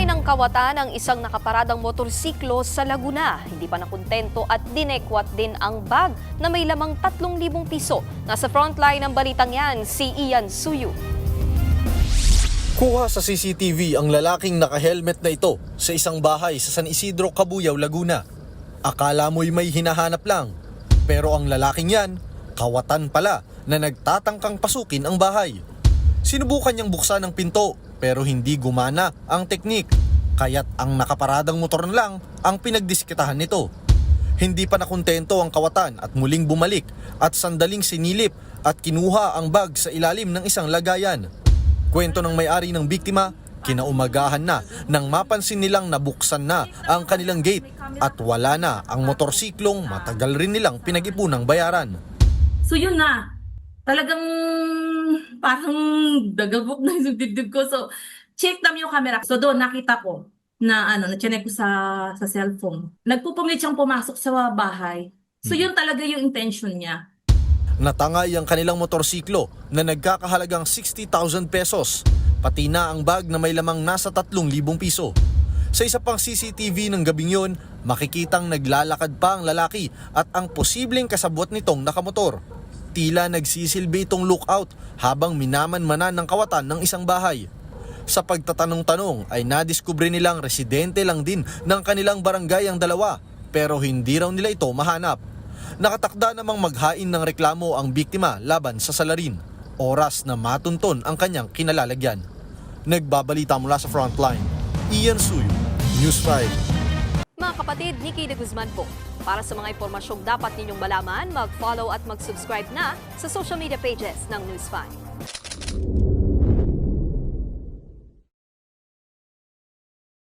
ng kawatan ang isang nakaparadang motorsiklo sa Laguna. Hindi pa nakontento at dinekwat din ang bag na may lamang 3,000 piso. Nasa frontline ng balitang yan, si Ian Suyu. Kuha sa CCTV ang lalaking naka-helmet na ito sa isang bahay sa San Isidro, Cabuyao, Laguna. Akala mo'y may hinahanap lang, pero ang lalaking yan, kawatan pala na nagtatangkang pasukin ang bahay. Sinubukan niyang buksan ang pinto pero hindi gumana ang teknik, kaya't ang nakaparadang motor na lang ang pinagdiskitahan nito. Hindi pa nakontento ang kawatan at muling bumalik at sandaling sinilip at kinuha ang bag sa ilalim ng isang lagayan. Kwento ng may-ari ng biktima, kinaumagahan na nang mapansin nilang nabuksan na ang kanilang gate at wala na ang motorsiklong matagal rin nilang pinag-ipunang bayaran. So yun na, talagang parang dagabok na yung dibdib ko. So check namin yung camera. So doon nakita ko na na-check ko sa cellphone. Nagpupumilit siyang pumasok sa bahay. So yun talaga yung intention niya. Natangay ang kanilang motorsiklo na nagkakahalagang 60,000 pesos, pati na ang bag na may lamang nasa 3,000 piso. Sa isa pang CCTV ng gabing yun, makikitang naglalakad pa ang lalaki at ang posibleng kasabwat nitong nakamotor. Tila nagsisilbi itong lookout habang minaman-manan ng kawatan ng isang bahay. Sa pagtatanong-tanong ay nadiskubre nilang residente lang din ng kanilang barangay ang dalawa, pero hindi raw nila ito mahanap. Nakatakda namang maghain ng reklamo ang biktima laban sa salarin, oras na matunton ang kanyang kinalalagyan. Nagbabalita mula sa Frontline, Ian Suyu, News 5. Mga kapatid, Nikki de Guzman po. Para sa mga impormasyong dapat ninyong malaman, mag-follow at mag-subscribe na sa social media pages ng News 5.